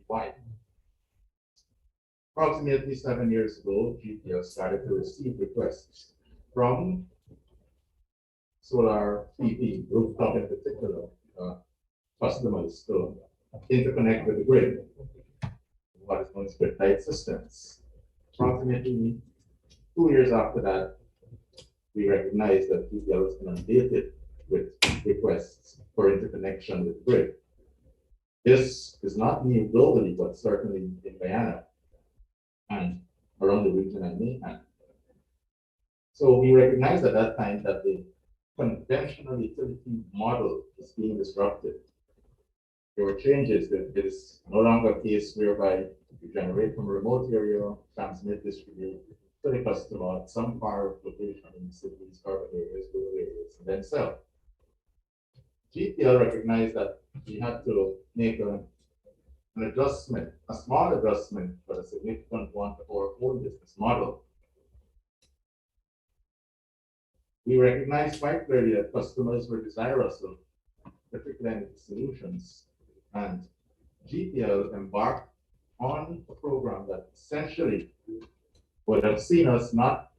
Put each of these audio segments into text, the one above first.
wide. Approximately 7 years ago, GPL started to receive requests from solar PV, rooftop in particular, customers to interconnect with the grid, what is known as grid-tied systems. Approximately 2 years after that, we recognized that GPL was inundated with requests for interconnection with the grid. This is not new globally, but certainly in Guyana and around the region and mainland. So we recognized at that time that the conventional utility model is being disrupted. There were changes. That it is no longer a case whereby you generate from a remote area, transmit, distribute to the customer at some far location in cities, urban areas, rural areas, and then sell. GPL recognized that we had to make an adjustment, a small adjustment, but a significant one to our own business model. We recognized quite clearly that customers were desirous of particular energy solutions, and GPL embarked on a program that essentially would have seen us not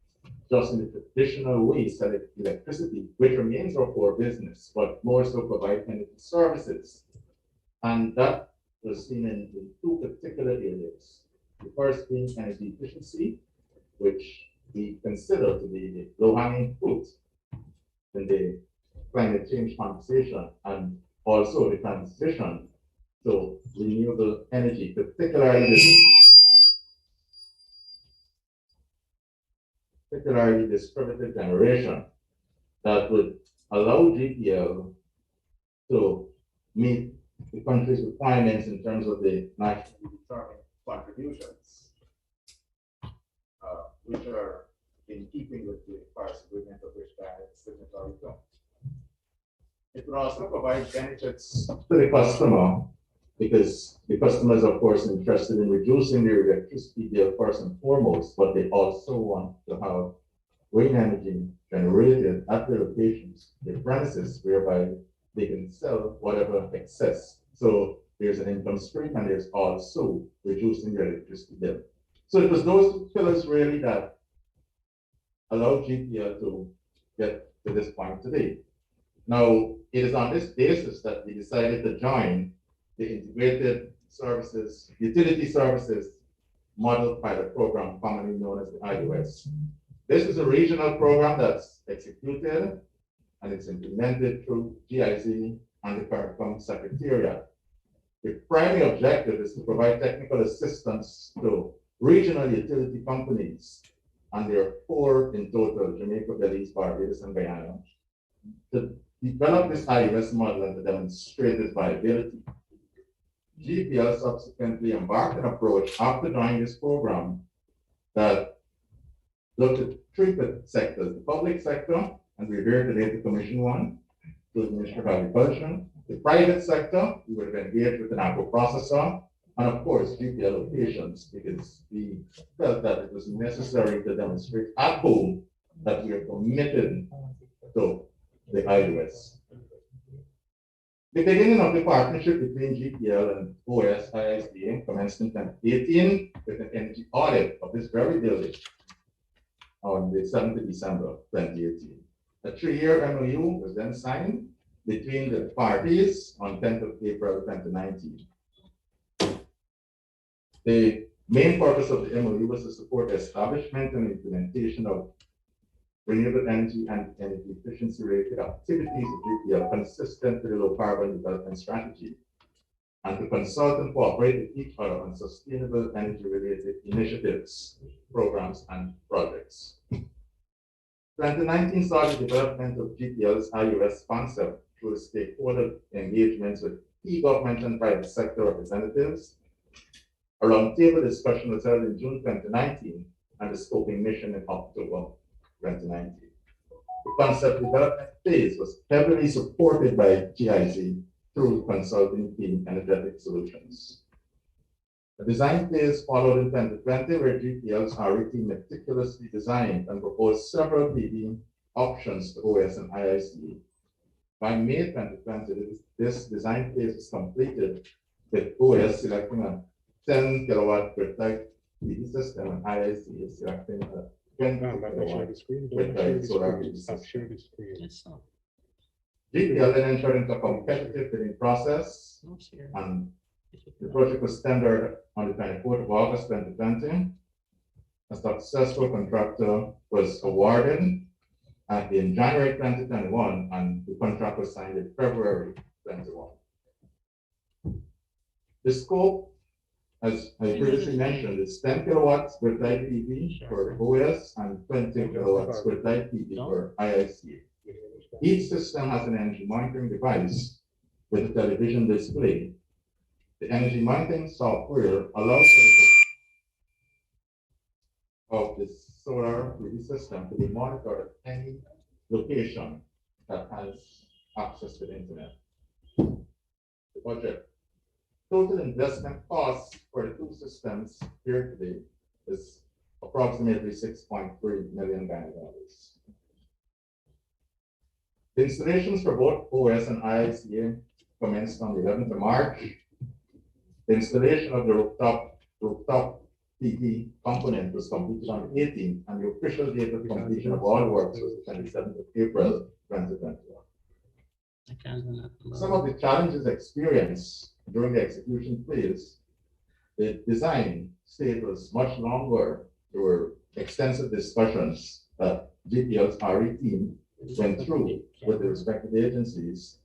just in the traditional way selling electricity, which remains our core business, but more so provide energy services. And that was seen in two particular areas. The first being energy efficiency, which we consider to be the low-hanging fruit in the climate change conversation, and also the transition to renewable energy, particularly distributed generation, that would allow GPL to meet the country's requirements in terms of the nationally determined contributions, which are in keeping with the Paris Agreement of which Guyana is signatory to. It would also provide benefits to the customer, because the customer is, of course, interested in reducing their electricity bill first and foremost, but they also want to have green energy generated at their locations, their premises, whereby they can sell whatever excess. So there's an income stream, and there's also reducing their electricity bill. So it was those two pillars really that allowed GPL to get to this point today. Now, it is on this basis that we decided to join the integrated services, utility services model pilot program, commonly known as the IUS. This is a regional program that's executed and it's implemented through GIZ and the CARICOM Secretariat. The primary objective is to provide technical assistance to regional utility companies, and there are 4 in total: Jamaica, Belize, Barbados, and Guyana, to develop this IUS model and to demonstrate its viability. GPL subsequently embarked on an approach after joining this program that looked at 3 sectors: the public sector, and we're here today to commission one, to the Ministry of Agriculture; the private sector, we would have engaged with an agro-processor; and of course, GPL locations, because we felt that it was necessary to demonstrate at home that we are committed to the IUS. The beginning of the partnership between GPL and OS IICA commenced in 2018 with an energy audit of this very building on the 7th of December 2018. A 3-year MOU was then signed between the parties on 10th of April 2019. The main purpose of the MOU was to support the establishment and implementation of renewable energy and energy efficiency related activities of GPL consistent with the low carbon development strategy, and to consult and cooperate with each other on sustainable energy related initiatives, programs, and projects. 2019 saw the development of GPL's IUS concept through stakeholder engagements with key government and private sector representatives. A roundtable discussion was held in June 2019 and the scoping mission in October 2019. The concept development phase was heavily supported by GIZ through consulting team Energetic Solutions. The design phase followed in 2020, where GPL's RE team meticulously designed and proposed several PV options to OS and IICA. By May 2020, this design phase was completed, with OS selecting a 10 kilowatt per type PV system, and IICA is selecting a 20 kilowatt per type solar PV system. GPL then entered into a competitive bidding process, and the project was tendered on the 24th of August 2020. A successful contractor was awarded in January 2021, and the contract was signed in February 21. The scope, as I previously mentioned, is 10 kilowatts per type PV for OS and 20 kilowatts per type PV for IICA. Each system has an energy monitoring device with a television display. The energy monitoring software allows for the of the solar PV system to be monitored at any location that has access to the internet. The budget. Total investment cost for the two systems here today is approximately $6.3 million. The installations for both OS and IICA commenced on the 11th of March. The installation of the rooftop PV component was completed on the 18th, and the official date of completion of all works was the 27th of April 2021. Some of the challenges experienced during the execution phase, the design stage was much longer. There were extensive discussions that GPL's RE team went through with the respective agencies.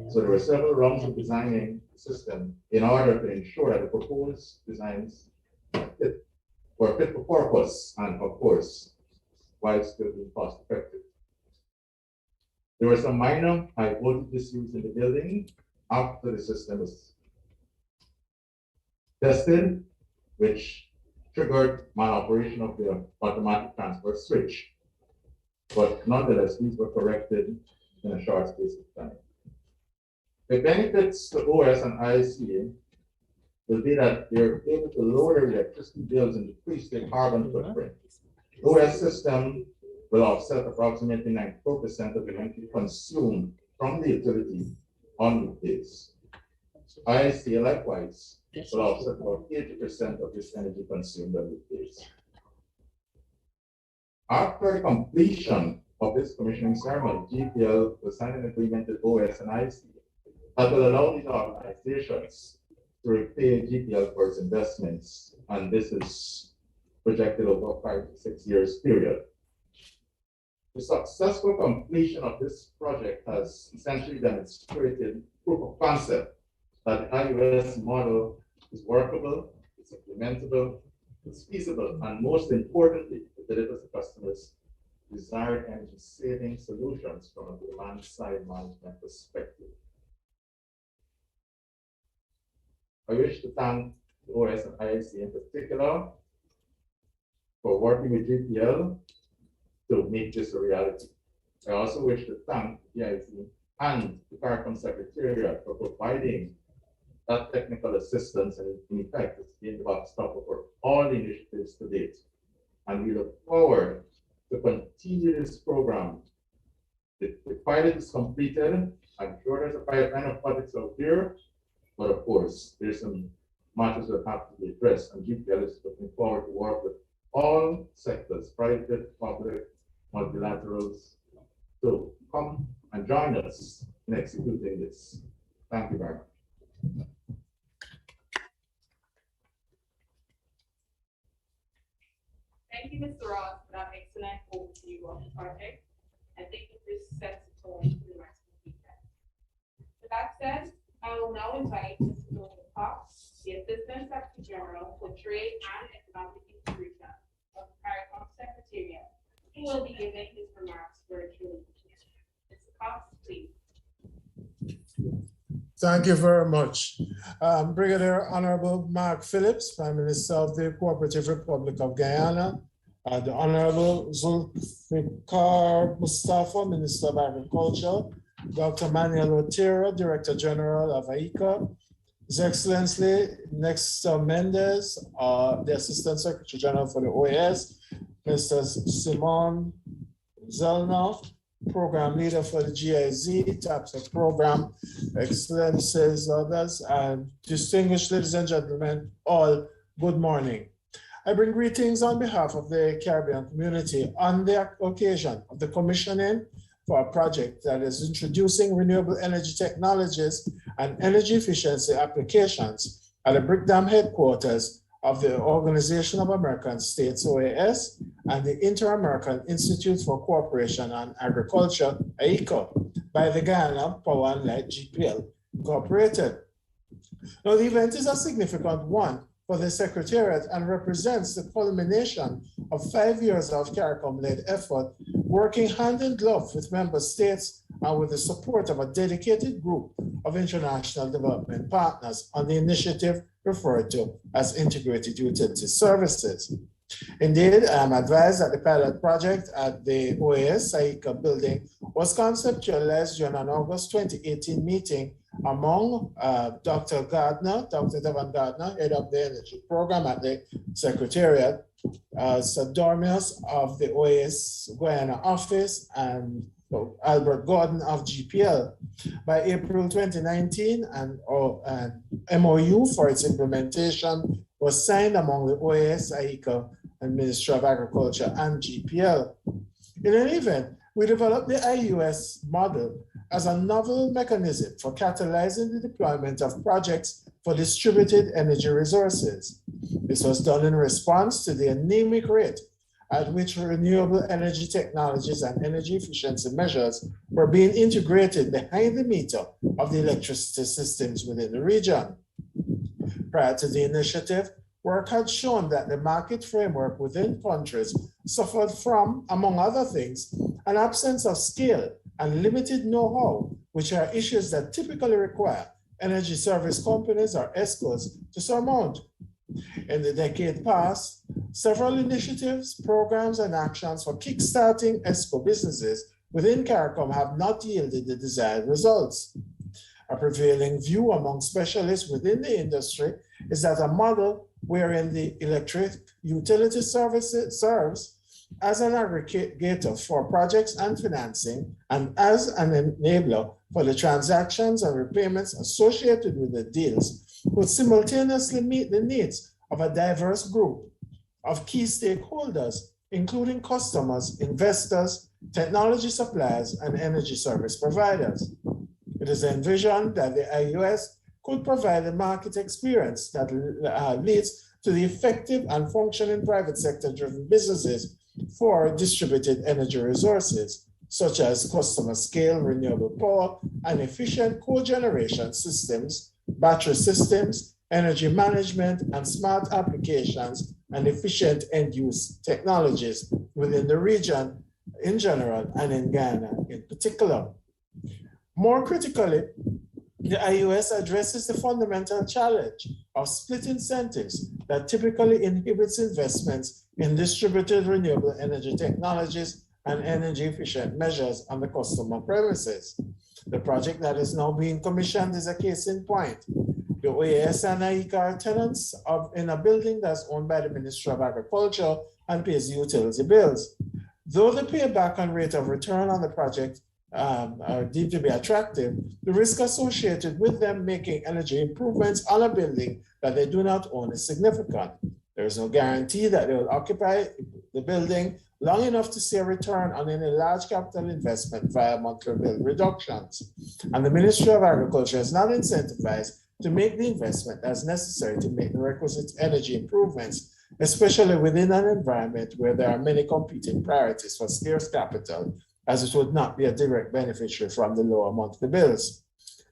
So there were several rounds of designing the system in order to ensure that the proposed designs were fit for purpose and, of course, while still being cost effective. There were some minor high voltage issues in the building after the system was tested, which triggered maloperation of the automatic transfer switch. But nonetheless, these were corrected in a short space of time. The benefits to OS and IICA will be that they're able to lower their electricity bills and decrease their carbon footprint. OS system will offset approximately 94% of the energy consumed from the utility on weekdays. IICA likewise will offset about 80% of this energy consumed on weekdays. After the completion of this commissioning ceremony, GPL will sign an agreement with OS and IICA that will allow these organizations to repay GPL for its investments, and this is projected over a 5 to 6 years period. The successful completion of this project has essentially demonstrated proof of concept that the IUS model is workable, it's implementable, it's feasible, and most importantly, it delivers the customers desired energy saving solutions from a demand side management perspective. I wish to thank the OS and IICA in particular for working with GPL to make this a reality. I also wish to thank the IICA and the CARICOM Secretariat for providing that technical assistance, and in effect, it's been the backstop for all the initiatives to date. And we look forward to continue this program. The pilot is completed. I'm sure there's a pipeline of projects out there, but of course, there's some matters that have to be addressed, and GPL is looking forward to work with all sectors, private, public, multilaterals, to come and join us in executing this. Thank you very much. Thank you, Mr. Ross, for that excellent overview of the project. I think this sets the tone for the rest of the weekend. With that said, I will now invite Mr. Tony Cox, the Assistant Secretary General for Trade and Economic Integration of the CARICOM Secretariat, who will be giving his remarks virtually. Mr. Cox, please. Thank you very much. Brigadier Honorable Mark Phillips, Prime Minister of the Cooperative Republic of Guyana, the Honorable Zulfikar Mustafa, Minister of Agriculture, Dr. Manuel Otero, Director General of IICA, His Excellency Nestor Mendez, the Assistant Secretary General for the OAS, Mr. Simon Zelnoff, program leader for the GIZ chapter program. Excellencies, others, and distinguished ladies and gentlemen, all good morning. I bring greetings on behalf of the Caribbean community on the occasion of the commissioning for a project that is introducing renewable energy technologies and energy efficiency applications at the Brickdam headquarters of the Organization of American States, OAS, and the Inter-American Institute for Cooperation on Agriculture, IICA, by the Guyana Power and Light GPL Incorporated. Now, the event is a significant one for the Secretariat and represents the culmination of 5 years of CARICOM-led effort, working hand in glove with member states and with the support of a dedicated group of international development partners on the initiative referred to as Integrated Utility Services. Indeed, I am advised that the pilot project at the OAS IICA building was conceptualized during an August 2018 meeting among Dr. Devon Gardner, head of the energy program at the Secretariat, Sir Dormius of the OAS Guyana office, and Albert Gordon of GPL. By April 2019, an MOU for its implementation was signed among the OAS, IICA, and Ministry of Agriculture and GPL. In any event, we developed the IUS model as a novel mechanism for catalyzing the deployment of projects for distributed energy resources. This was done in response to the anemic rate at which renewable energy technologies and energy efficiency measures were being integrated behind the meter of the electricity systems within the region. Prior to the initiative, work had shown that the market framework within countries suffered from, among other things, an absence of scale and limited know-how, which are issues that typically require energy service companies or ESCOs to surmount. In the decade past, several initiatives, programs, and actions for kickstarting ESCO businesses within CARICOM have not yielded the desired results. A prevailing view among specialists within the industry is that a model wherein the electric utility services serves as an aggregator for projects and financing and as an enabler for the transactions and repayments associated with the deals would simultaneously meet the needs of a diverse group of key stakeholders, including customers, investors, technology suppliers, and energy service providers. It is envisioned that the IUS could provide a market experience that leads to the effective and functioning private sector-driven businesses for distributed energy resources, such as customer scale renewable power and efficient cogeneration systems, battery systems, energy management, and smart applications and efficient end-use technologies within the region in general and in Guyana in particular. More critically, the IUS addresses the fundamental challenge of split incentives that typically inhibits investments in distributed renewable energy technologies and energy efficient measures on the customer premises. The project that is now being commissioned is a case in point. The OAS and IICA are tenants in a building that's owned by the Ministry of Agriculture and pays utility bills. Though the payback and rate of return on the project are deemed to be attractive, the risk associated with them making energy improvements on a building that they do not own is significant. There is no guarantee that they will occupy the building long enough to see a return on any large capital investment via monthly bill reductions. And the Ministry of Agriculture is not incentivized to make the investment as necessary to make the requisite energy improvements, especially within an environment where there are many competing priorities for scarce capital, as it would not be a direct beneficiary from the lower monthly bills.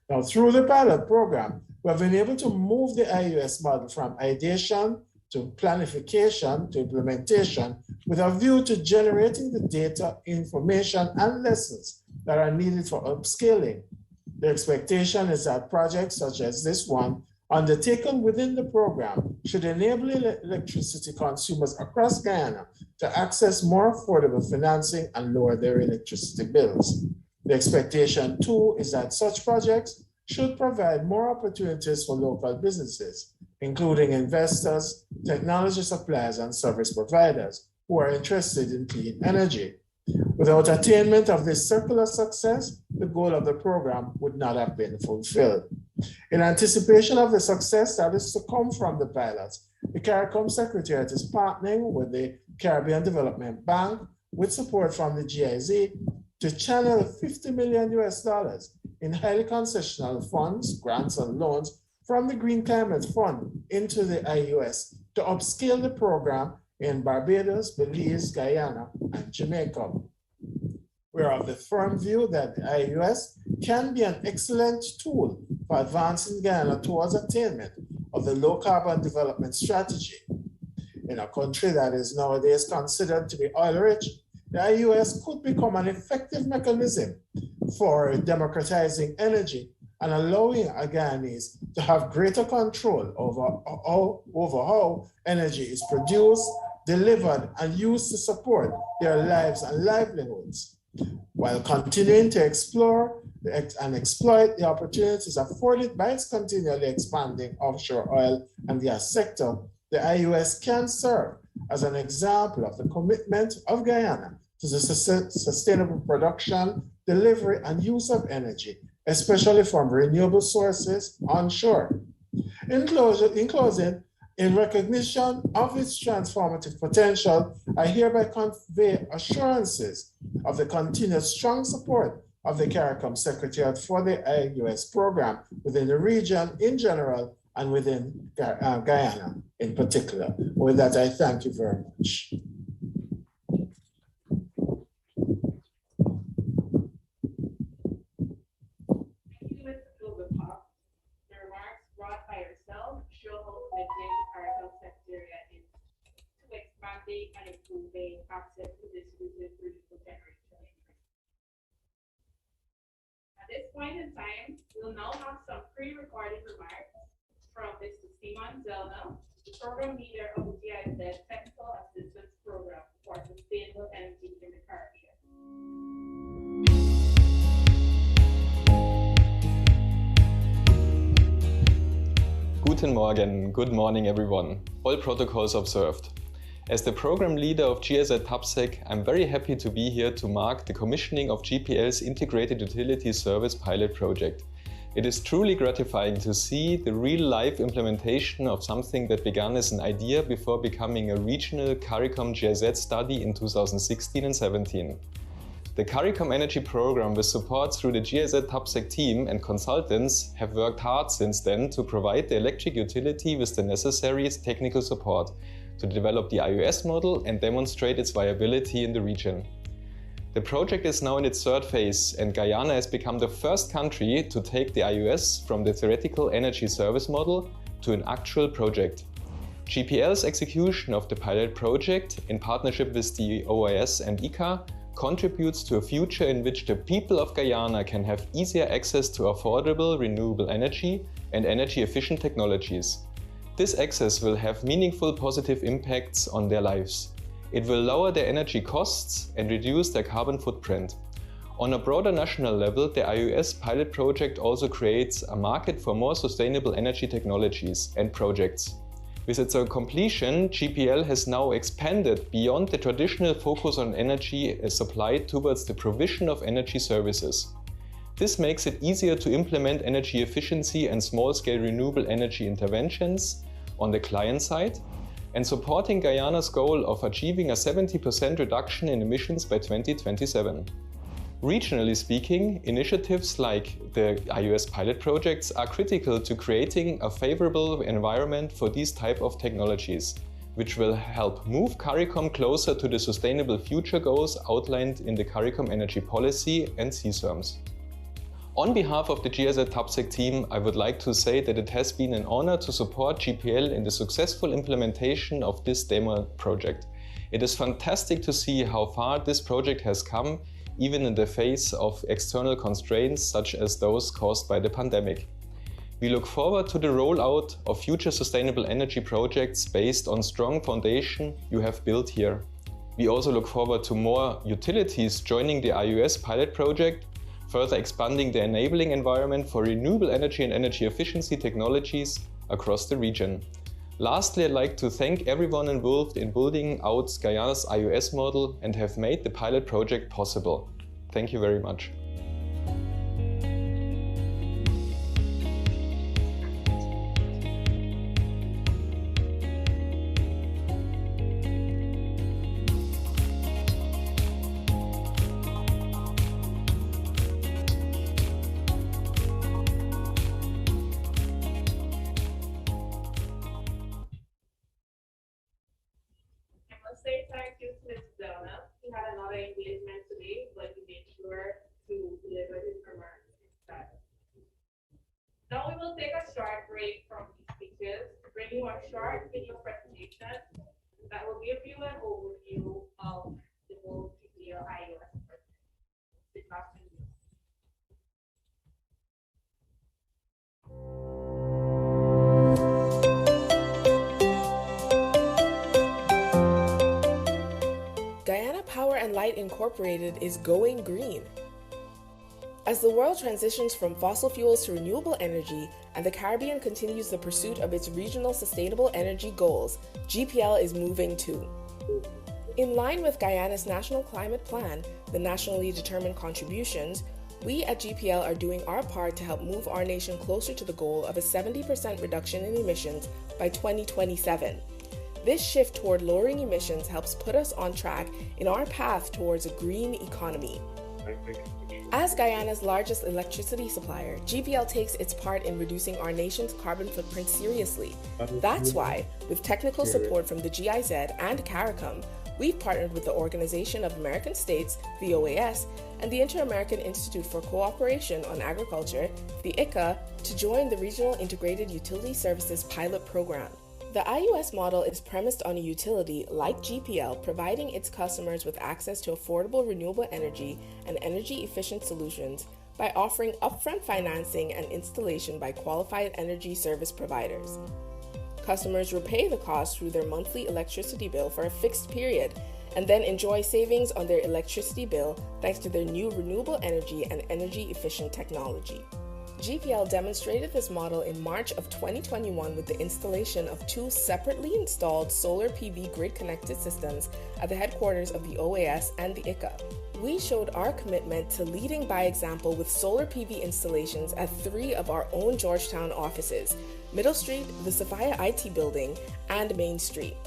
Now, through the pilot program, we have been able to move the IUS model from ideation to planification to implementation with a view to generating the data, information, and lessons that are needed for upscaling. The expectation is that projects such as this one undertaken within the program should enable electricity consumers across Guyana to access more affordable financing and lower their electricity bills. The expectation too is that such projects should provide more opportunities for local businesses, including investors, technology suppliers, and service providers who are interested in clean energy. Without attainment of this circular success, the goal of the program would not have been fulfilled. In anticipation of the success that is to come from the pilots, the CARICOM Secretariat is partnering with the Caribbean Development Bank with support from the GIZ to channel $50 million in highly concessional funds, grants and loans from the Green Climate Fund into the IUS to upscale the program in Barbados, Belize, Guyana, and Jamaica. We are of the firm view that the IUS can be an excellent tool for advancing Guyana towards attainment of the low carbon development strategy. In a country that is nowadays considered to be oil rich, the IUS could become an effective mechanism for democratizing energy and allowing Guyanese to have greater control over how energy is produced, delivered, and used to support their lives and livelihoods, while continuing to explore and exploit the opportunities afforded by its continually expanding offshore oil and gas sector. The IUS can serve as an example of the commitment of Guyana to the sustainable production, delivery, and use of energy, especially from renewable sources onshore. In closing, in recognition of its transformative potential, I hereby convey assurances of the continued strong support of the CARICOM Secretariat for the IUS program within the region in general and within Guyana in particular. With that, I thank you very much. And improving access to distributed renewable generation. At this point in time, we'll now have some pre-recorded remarks from Mr. Simon Zelna, the program leader of the GIZ Technical Assistance Program for Sustainable Energy in the Caribbean. Guten Morgen, good morning everyone. All protocols observed. As the program leader of GIZ TAPSEC, I'm very happy to be here to mark the commissioning of GPL's Integrated Utility Service pilot project. It is truly gratifying to see the real-life implementation of something that began as an idea before becoming a regional CARICOM GIZ study in 2016 and 17. The CARICOM Energy Program, with support through the GIZ TAPSEC team and consultants, have worked hard since then to provide the electric utility with the necessary technical support to develop the IUS model and demonstrate its viability in the region. The project is now in its third phase, and Guyana has become the first country to take the IUS from the theoretical energy service model to an actual project. GPL's execution of the pilot project, in partnership with the OIS and IICA, contributes to a future in which the people of Guyana can have easier access to affordable renewable energy and energy-efficient technologies. This access will have meaningful positive impacts on their lives. It will lower their energy costs and reduce their carbon footprint. On a broader national level, the IUS pilot project also creates a market for more sustainable energy technologies and projects. With its completion, GPL has now expanded beyond the traditional focus on energy supply towards the provision of energy services. This makes it easier to implement energy efficiency and small-scale renewable energy interventions on the client side, and supporting Guyana's goal of achieving a 70% reduction in emissions by 2027. Regionally speaking, initiatives like the IUS pilot projects are critical to creating a favorable environment for these type of technologies, which will help move CARICOM closer to the sustainable future goals outlined in the CARICOM energy policy and CSERMs. On behalf of the GIZ TAPSEC team, I would like to say that it has been an honor to support GPL in the successful implementation of this demo project. It is fantastic to see how far this project has come, even in the face of external constraints such as those caused by the pandemic. We look forward to the rollout of future sustainable energy projects based on strong foundation you have built here. We also look forward to more utilities joining the IUS pilot project, further expanding the enabling environment for renewable energy and energy efficiency technologies across the region. Lastly, I'd like to thank everyone involved in building out Guyana's IOS model and have made the pilot project possible. Thank you very much. Say thank you to Ms. Donna. He had another engagement today, but he made sure to deliver his remarks instead. Now we will take a short break from these speeches to bring you a short video presentation that will give you an overview of the whole GPL IOS project. Sit back and listen. Guyana Power and Light Incorporated is going green. As the world transitions from fossil fuels to renewable energy and the Caribbean continues the pursuit of its regional sustainable energy goals, GPL is moving too. In line with Guyana's National Climate Plan, the nationally determined contributions, we at GPL are doing our part to help move our nation closer to the goal of a 70% reduction in emissions by 2027. This shift toward lowering emissions helps put us on track in our path towards a green economy. As Guyana's largest electricity supplier, GPL takes its part in reducing our nation's carbon footprint seriously. That's why, with technical support from the GIZ and CARICOM, we've partnered with the Organization of American States, the OAS, and the Inter-American Institute for Cooperation on Agriculture, the IICA, to join the Regional Integrated Utility Services pilot program. The IUS model is premised on a utility, like GPL, providing its customers with access to affordable renewable energy and energy-efficient solutions by offering upfront financing and installation by qualified energy service providers. Customers repay the cost through their monthly electricity bill for a fixed period and then enjoy savings on their electricity bill thanks to their new renewable energy and energy-efficient technology. GPL demonstrated this model in March of 2021 with the installation of 2 separately installed solar PV grid-connected systems at the headquarters of the OAS and the IICA. We showed our commitment to leading by example with solar PV installations at 3 of our own Georgetown offices, Middle Street, the Sophia IT Building, and Main Street.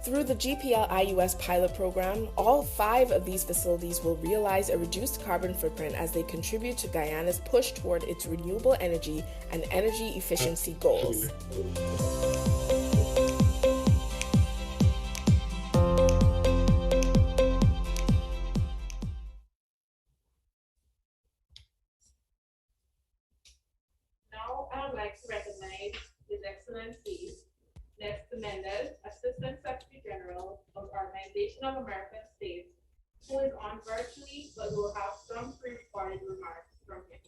Through the GPL IUS pilot program, all 5 of these facilities will realize a reduced carbon footprint as they contribute to Guyana's push toward its renewable energy and energy efficiency goals. Now I would like to recognize His Excellency Nestor Mendez, Assistant Secretary General of Organization of American States, who is on virtually but will have some pre-recorded remarks from him.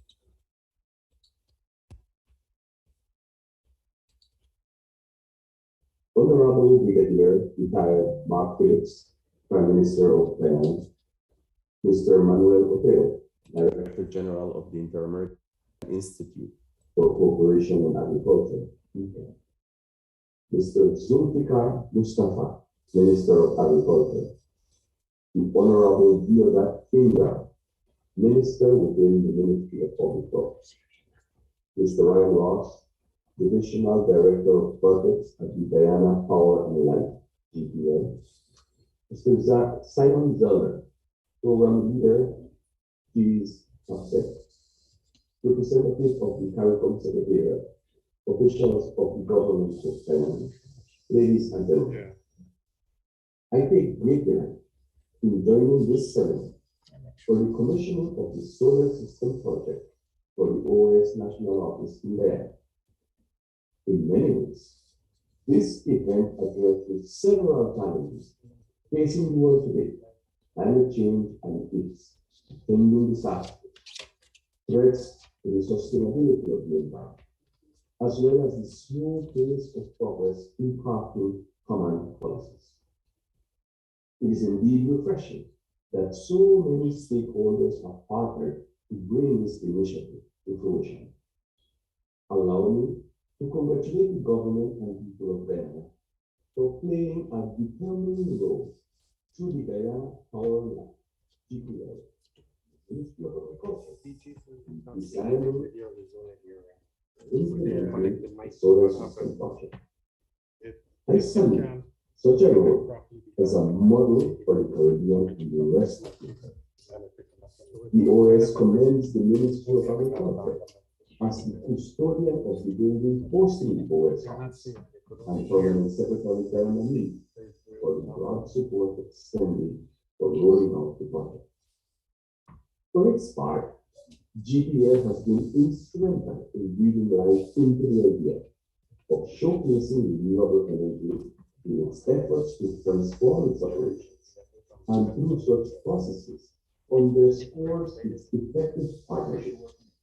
Honorable Brigadier Retired Mark Phillips, Prime Minister of Guyana, Mr. Manuel Otero, Director General of the Inter-American Institute for Cooperation on Agriculture, IICA, Mr. Zulfikar Mustafa, Minister of Agriculture, the Honorable Deodat Finger, Minister within the Ministry of Public Works, Mr. Ryan Ross, Divisional Director of Projects at the Guyana Power and Light, GPL, Mr. Simon Zeller, Program Leader, G's Subset, Representative of the CARICOM Secretariat, officials of the government of Guyana, ladies and gentlemen. I take great delight in joining this ceremony for the commissioning of the solar system project for the OAS National Office in Guyana. In many ways, this event addresses several challenges facing the world today: climate change and its pending disasters, threats to the sustainability of the environment, as well as the slow pace of progress in crafting common policies. It is indeed refreshing that so many stakeholders have partnered to bring this initiative to fruition. Allow me to congratulate the government and people of Guyana for playing a determining role through the Guyana Power Line, GPL, Ministry of Agriculture, designing, implementing the solar system project. I salute such a role as a model for the Caribbean and the rest of Africa. The OS commends the Ministry of Agriculture as the custodian of the building hosting the OS and Permanent Secretary Guyana for the broad support extended for rolling out the project. For its part, GPL has been instrumental in breathing life into the idea of showcasing renewable energy in its efforts to transform its operations, and through such processes underscores its effective partnership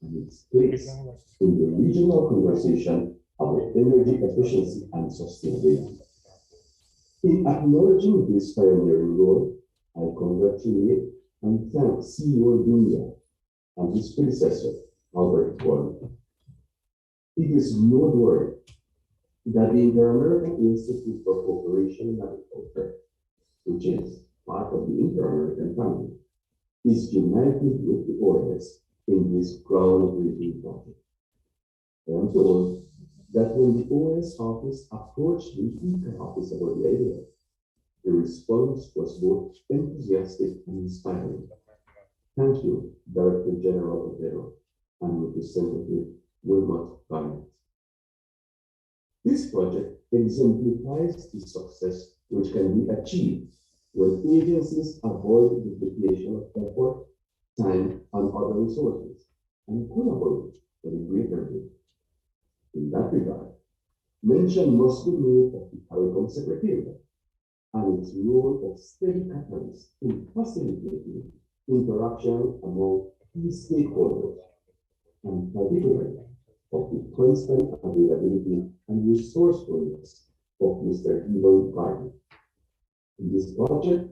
and its place in the regional conversation about energy efficiency and sustainability. In acknowledging this pioneering role, I congratulate and thank CEO Dunia and his predecessor, Albert Gordon. It is noteworthy that the Inter-American Institute for Cooperation in Agriculture, which is part of the Inter-American family, is united with the OS in this groundbreaking project. I am told that when the OS office approached the IICA office about the idea, the response was both enthusiastic and inspiring. Thank you, Director General Otero and Representative Wilmot Garnett. This project exemplifies the success which can be achieved when agencies avoid the duplication of effort, time, and other resources and collaborate for the greater good. In that regard, mention must be made of the CARICOM Secretariat and its role of steady catalyst in facilitating interaction among key stakeholders, and particularly of the constant availability and resourcefulness of Mr. Evan Garden. In this project,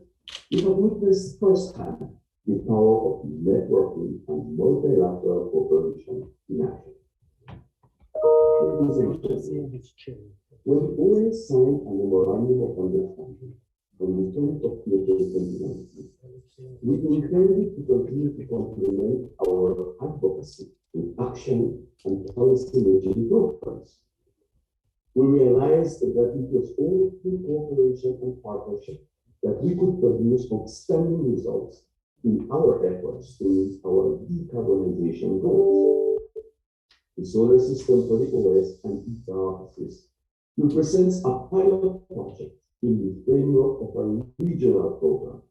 we have witnessed firsthand the power of networking and multilateral cooperation in action. When the OS signed a memorandum of understanding on the 10th of April 2019, we intended to continue to complement our advocacy in action and policy making programs. We realized that it was only through cooperation and partnership that we could produce outstanding results in our efforts to meet our decarbonization goals. The solar system for the OS and IICA offices represents a pilot project in the framework of a regional program,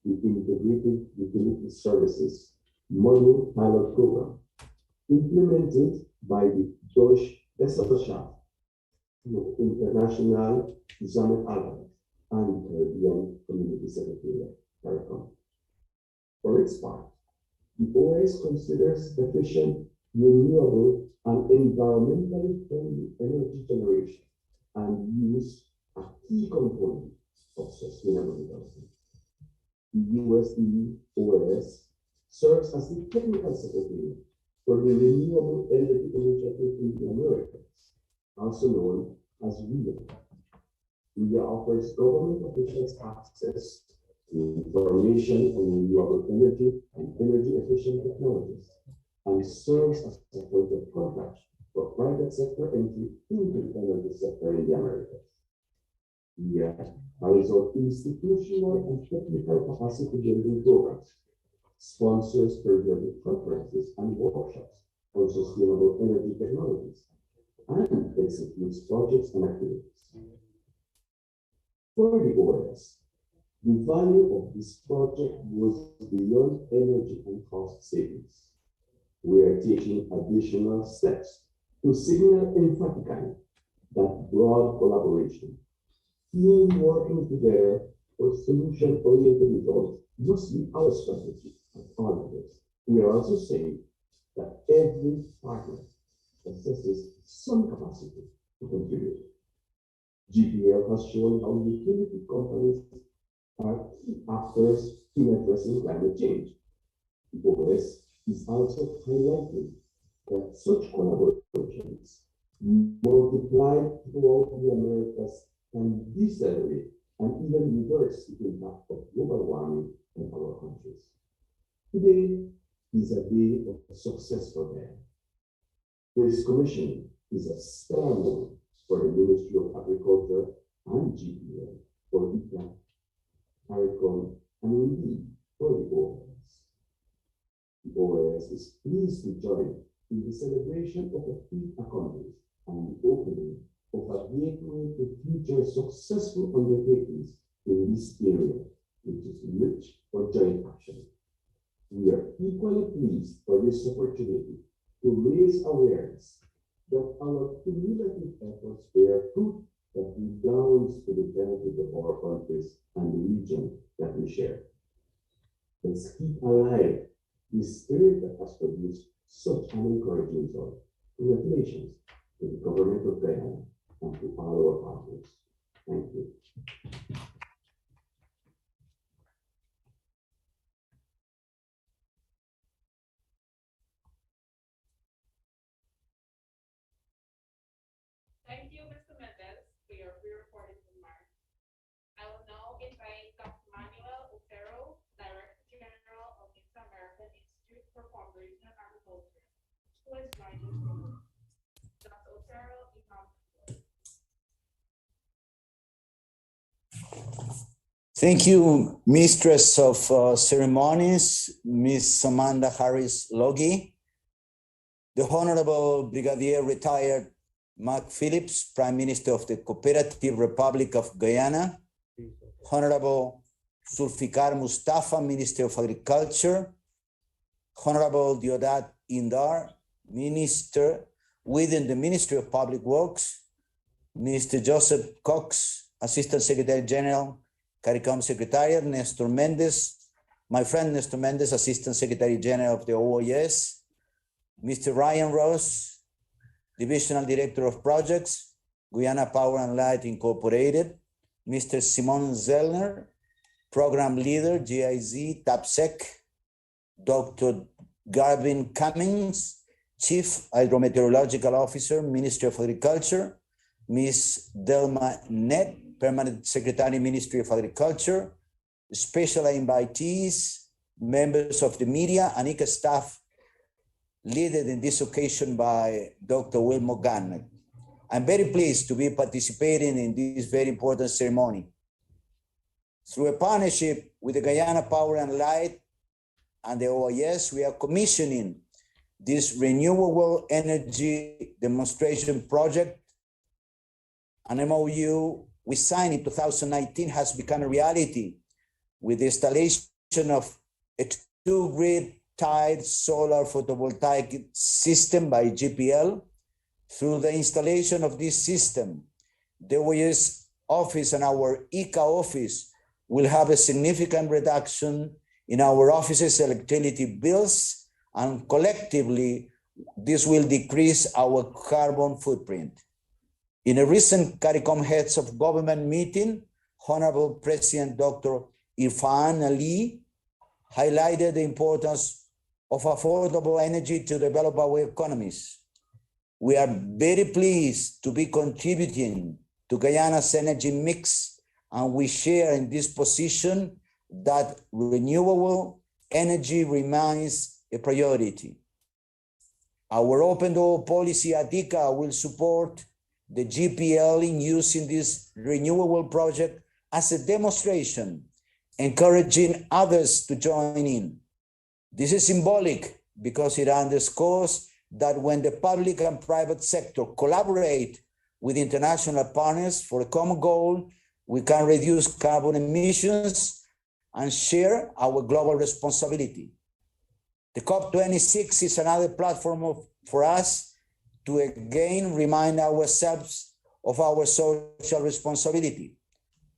the Integrated Utility Services Model Pilot Program, implemented by the Deutsche Gesellschaft International Zusammenarbeit and Caribbean Community Secretariat, CARICOM. For its part, the OS considers efficient, renewable, and environmentally friendly energy generation and use a key component of sustainable development. The USD OS serves as the technical secretary for the Renewable Energy Initiative in the Americas, also known as RIA. RIA offers government officials access to information on renewable energy and energy efficient technologies, and serves as a point of contact for private sector entry into the energy sector in the Americas. RIA carries out institutional and technical capacity building programs, sponsors periodic conferences and workshops on sustainable energy technologies, and executes projects and activities. For the OS, the value of this project was beyond energy and cost savings. We are taking additional steps to signal emphatically that broad collaboration, team working together for solution-oriented results must be our strategy at all levels. We are also saying that every partner possesses some capacity to contribute. GPL has shown how utility companies are key actors in addressing climate change. The OS is also highlighting that such collaborations multiplied throughout the Americas can decelerate and even reverse the impact of global warming on our countries. Today is a day of success for them. This commission is a stellar move for the Ministry of Agriculture and GPL, for IICA, CARICOM, and indeed for the OAS. The OAS is pleased to join in the celebration of a feat accomplished and the opening of a gateway to future successful undertakings in this area, which is rich for joint action. We are equally pleased for this opportunity to raise awareness that our cumulative efforts bear fruit that redounds to the benefit of our countries and the region that we share. Let's keep alive this spirit that has produced such an encouraging result. Congratulations to the government of Guyana and to all our partners. Thank you. Thank you, Mr. Mendez, for your pre-recorded remarks. I will now invite Dr. Manuel Otero, Director General of the American Institute for Formulation of Agriculture, who has joined us today. Dr. Otero, you have the floor. Thank you, Mistress of Ceremonies, Ms. Amanda Harris Logie, the Honorable Brigadier Retired Mark Phillips, Prime Minister of the Cooperative Republic of Guyana, Honorable Zulfikar Mustafa, Minister of Agriculture, Honorable Deodat Indar, Minister within the Ministry of Public Works, Mr. Joseph Cox, Assistant Secretary General, CARICOM Secretariat, Nestor Mendez, my friend Nestor Mendez, Assistant Secretary General of the OAS, Mr. Ryan Ross, Divisional Director of Projects, Guyana Power and Light Incorporated, Mr. Simon Zellner, Program Leader, GIZ, TAPSEC, Dr. Garvin Cummings, Chief Hydrometeorological Officer, Ministry of Agriculture, Ms. Delma Nett, Permanent Secretary, Ministry of Agriculture, special invitees, members of the media, and IICA staff, led in this occasion by Dr. Wilmot Garnett. I'm very pleased to be participating in this very important ceremony. Through a partnership with the Guyana Power and Light and the OAS, we are commissioning this renewable energy demonstration project. An MOU we signed in 2019 has become a reality with the installation of a 2-grid tied solar photovoltaic system by GPL. Through the installation of this system, the OAS office and our IICA office will have a significant reduction in our office's electricity bills, and collectively, this will decrease our carbon footprint. In a recent CARICOM Heads of Government meeting, Honorable President Dr. Irfan Ali highlighted the importance of affordable energy to develop our economies. We are very pleased to be contributing to Guyana's energy mix, and we share in this position that renewable energy remains a priority. Our open door policy at IICA will support the GPL in using this renewable project as a demonstration, encouraging others to join in. This is symbolic because it underscores that when the public and private sector collaborate with international partners for a common goal, we can reduce carbon emissions and share our global responsibility. The COP26 is another platform for us to again remind ourselves of our social responsibility.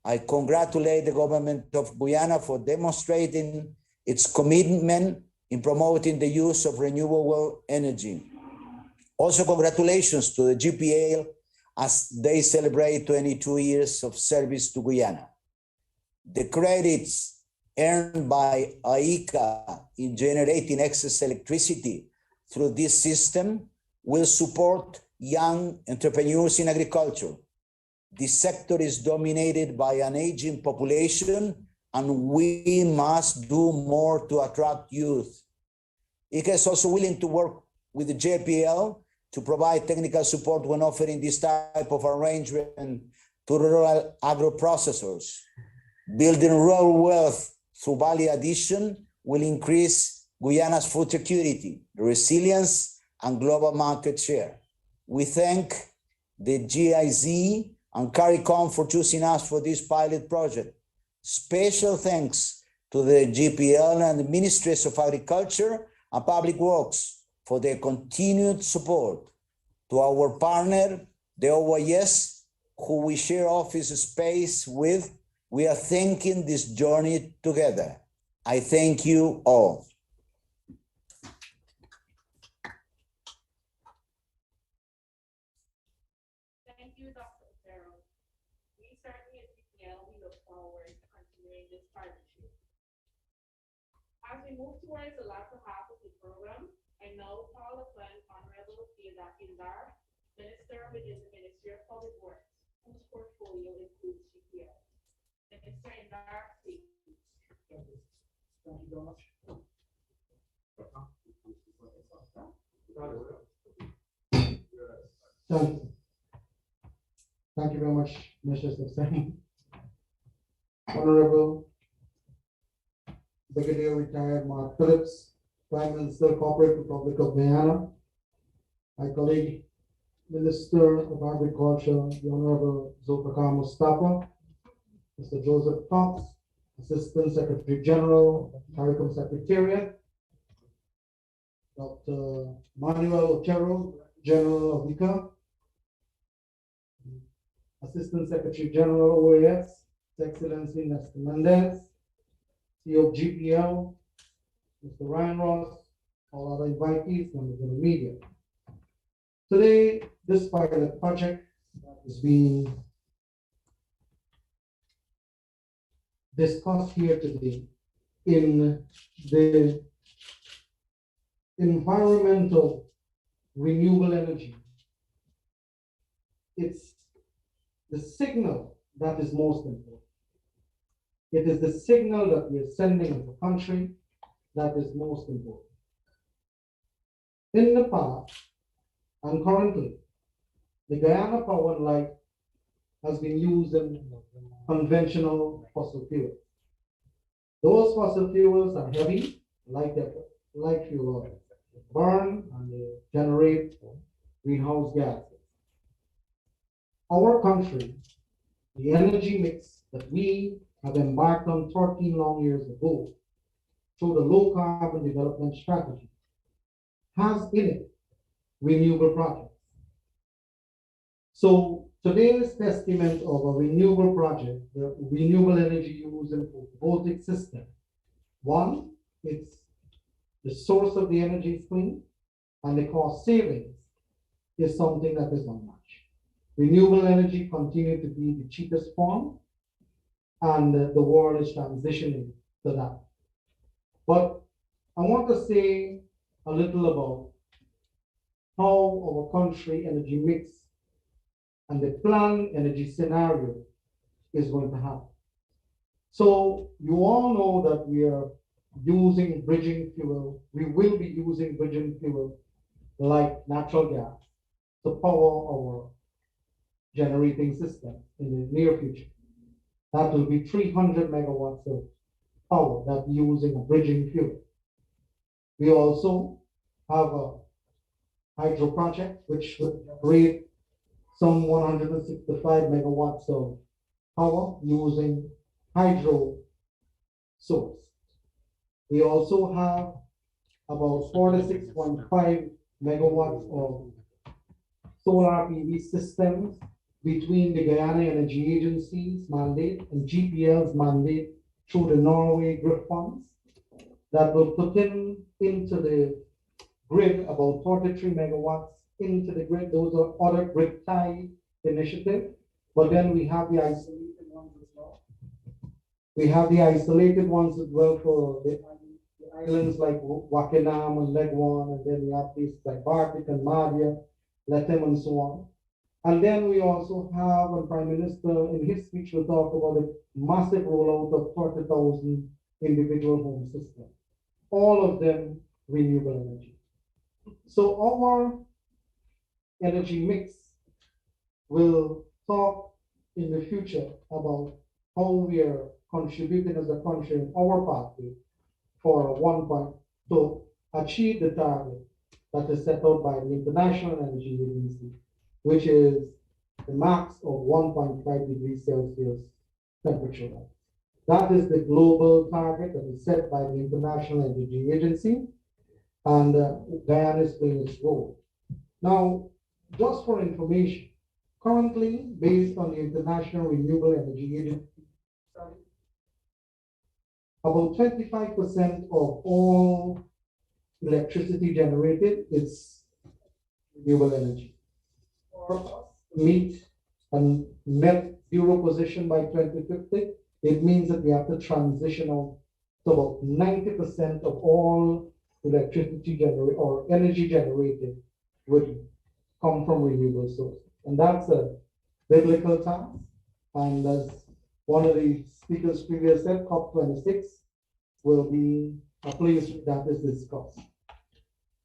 I congratulate the government of Guyana for demonstrating its commitment in promoting the use of renewable energy. Also, congratulations to the GPL as they celebrate 22 years of service to Guyana. The credits earned by IICA in generating excess electricity through this system will support young entrepreneurs in agriculture. This sector is dominated by an aging population, and we must do more to attract youth. IICA is also willing to work with the JPL to provide technical support when offering this type of arrangement to rural agro-processors. Building rural wealth through value addition will increase Guyana's food security, resilience, and global market share. We thank the GIZ and CARICOM for choosing us for this pilot project. Special thanks to the GPL and the Ministries of Agriculture and Public Works for their continued support. To our partner, the OYS, who we share office space with, we are thanking this journey together. I thank you all. Thank you, Dr. Otero. We certainly at GPL, we look forward to continuing this partnership. As we move towards the latter half of the program, I now call upon Honorable Indar, Minister within the Ministry of Public Works, whose portfolio includes GPL. Minister Indar, please. Thank you. Thank you very much. Thank you very much, Mr. Sexton. Honorable Brigadier Retired Mark Phillips, Prime Minister, Corporate Republic of Guyana, my colleague, Minister of Agriculture, the Honorable Zulfikar Mustafa, Mr. Joseph Cox, Assistant Secretary General, CARICOM Secretariat, Dr. Manuel Otero, General of IICA, Assistant Secretary General OAS, His Excellency Nestor Mendez, CEO of GPL, Mr. Ryan Ross, all other invitees, members of the media. Today, this pilot project is being discussed here today in the environmental renewable energy. It's the signal that is most important. It is the signal that we are sending as a country that is most important. In the past and currently, the Guyana Power and Light has been using conventional fossil fuels. Those fossil fuels are heavy, like fuel oil. They burn and they generate greenhouse gases. Our country, the energy mix that we have embarked on 13 long years ago through the low carbon development strategy has in it renewable projects. So today's testament of a renewable project, the renewable energy use in photovoltaic system. One, it's the source of the energy is clean, and the cost savings is something that is unmatched. Renewable energy continue to be the cheapest form, and the world is transitioning to that. But I want to say a little about how our country energy mix and the planned energy scenario is going to happen. So you all know that we are using bridging fuel. We will be using bridging fuel like natural gas to power our generating system in the near future. That will be 300 megawatts of power that we using a bridging fuel. We also have a hydro project which would create some 165 megawatts of power using hydro source. We also have about 46.5 megawatts of solar PV systems between the Guyana Energy Agency's mandate and GPL's mandate through the Norway Grid Funds that will put into the grid about 43 megawatts into the grid. Those are other grid tie initiatives, but then we have the isolated ones as well. We have the isolated ones as well for the islands like Wakinam and Legwan, and then we have places like Bartik and Madia, Letem, and so on. And then we also have, and Prime Minister in his speech will talk about the massive rollout of 40,000 individual home systems, all of them renewable energy. So our energy mix will talk in the future about how we are contributing as a country in our pathway for one point to achieve the target that is set out by the International Energy Agency, which is the max of 1.5 degrees Celsius temperature rise. That is the global target that is set by the International Energy Agency, and Guyana is playing its role. Now, just for information, currently, based on the International Renewable Energy Agency study, about 25% of all electricity generated is renewable energy. For us to meet a net zero position by 2050, it means that we have to transition out to about 90% of all electricity generated or energy generated would come from renewable sources. And that's a biblical task. And as one of the speakers previously said, COP26 will be a place that is discussed.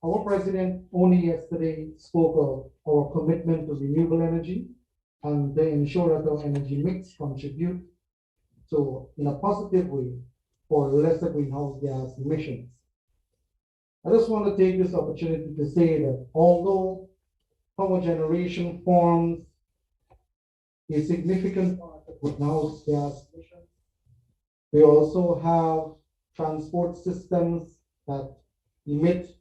Our president only yesterday spoke of our commitment to renewable energy and to ensure that our energy mix contribute to, in a positive way, for lesser greenhouse gas emissions. I just want to take this opportunity to say that although power generation forms a significant part of greenhouse gas emissions, we also have transport systems that emit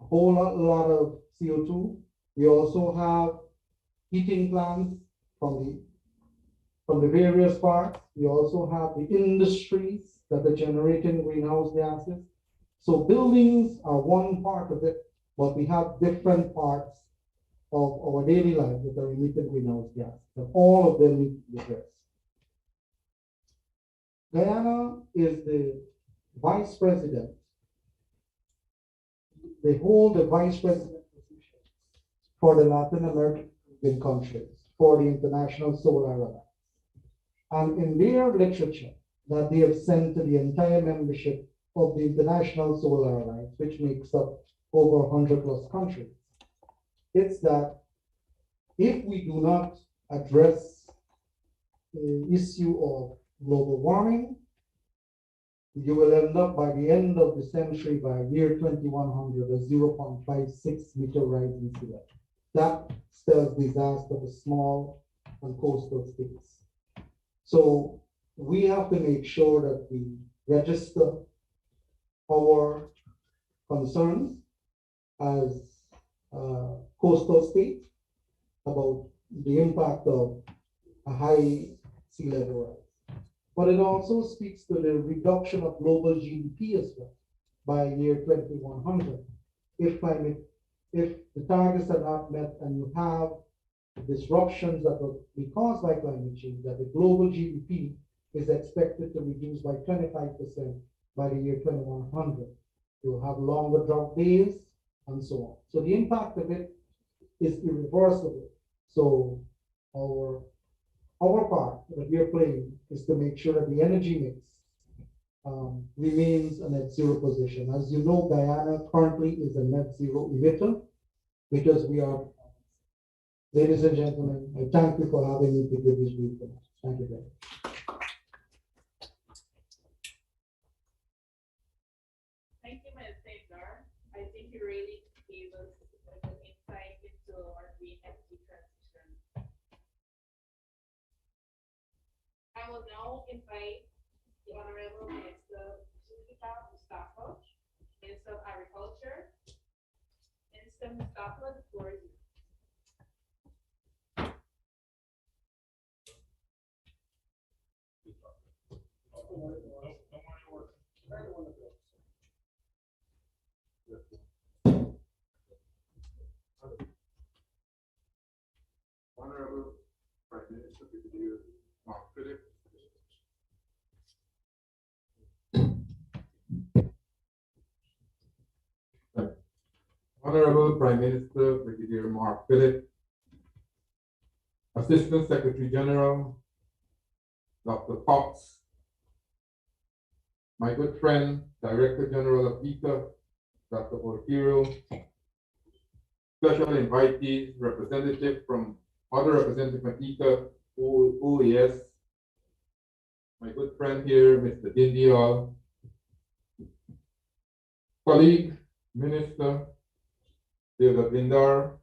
a whole lot of CO2. We also have heating plants from the various parts. We also have the industries that are generating greenhouse gases. So buildings are one part of it, but we have different parts of our daily life that are emitting greenhouse gases, and all of them need to be addressed. Guyana is the vice president. They hold the vice president position for the Latin American countries for the International Solar Alliance. And in their literature that they have sent to the entire membership of the International Solar Alliance, which makes up over 100 plus countries, it's that if we do not address the issue of global warming, you will end up by the end of the century, by year 2100, a 0.56 meter rise in sea level. That spells disaster for small and coastal states. So we have to make sure that we register our concerns as coastal states about the impact of a high sea level rise. But it also speaks to the reduction of global GDP as well by year 2100. If the targets are not met and you have disruptions that will be caused by climate change, that the global GDP is expected to reduce by 25% by the year 2100. You'll have longer drought days and so on. So the impact of it is irreversible. So our part that we are playing is to make sure that the energy mix remains a net zero position. As you know, Guyana currently is a net zero emitter because we are. Ladies and gentlemen, I thank you for having me to give this briefing. Thank you very much. Thank you, Ms. Sagar. I think you really gave us an insight into our green energy transition. I will now invite the Honorable Minister Mustafa, Minister of Agriculture. Minister Mustafa, the floor is yours. Honorable Prime Minister Brigadier Mark Phillips. Honorable Prime Minister Brigadier Mark Phillips, Assistant Secretary General, Dr. Cox, my good friend, Director General of IICA, Dr. Ortiro, special invitees, representative from other representatives from IICA, OES, my good friend here, Mr. Dindial, colleague, Minister David Lindar.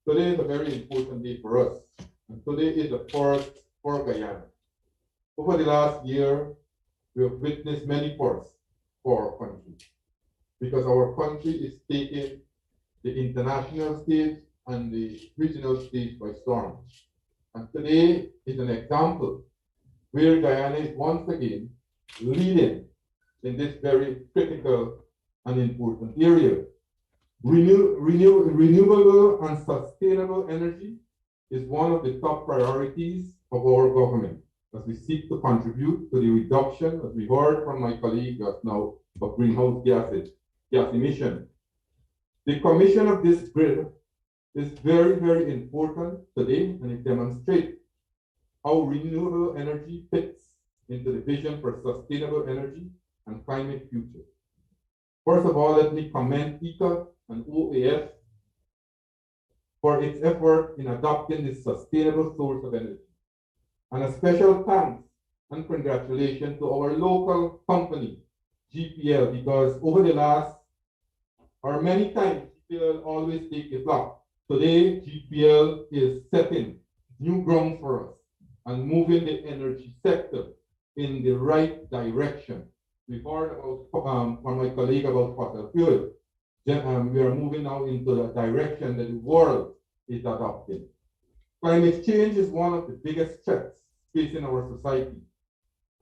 Today is a very important day for us, and today is the first for Guyana. Over the last year, we have witnessed many firsts for our country, because our country is taking the international stage and the regional stage by storm. And today is an example where Guyana is once again leading in this very critical and important area. Renewable and sustainable energy is one of the top priorities of our government as we seek to contribute to the reduction, as we heard from my colleague just now, of greenhouse gas emission. The commission of this grid is very, very important today, and it demonstrates how renewable energy fits into the vision for sustainable energy and climate future. First of all, let me commend IICA and OAS for its effort in adopting this sustainable source of energy. And a special thanks and congratulations to our local company, GPL, because over the last, or many times, GPL always take the block. Today, GPL is setting new ground for us and moving the energy sector in the right direction. We've heard about, from my colleague about fossil fuel. We are moving now into the direction that the world is adopting. Climate change is one of the biggest threats facing our society.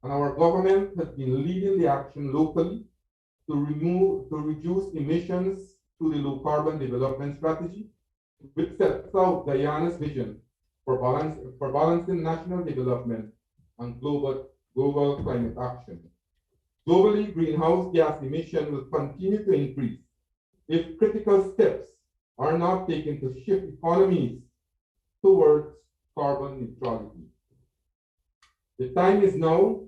And our government has been leading the action locally to reduce emissions through the low carbon development strategy, which sets out Guyana's vision for balancing national development and global climate action. Globally, greenhouse gas emission will continue to increase if critical steps are not taken to shift economies towards carbon neutrality. The time is now,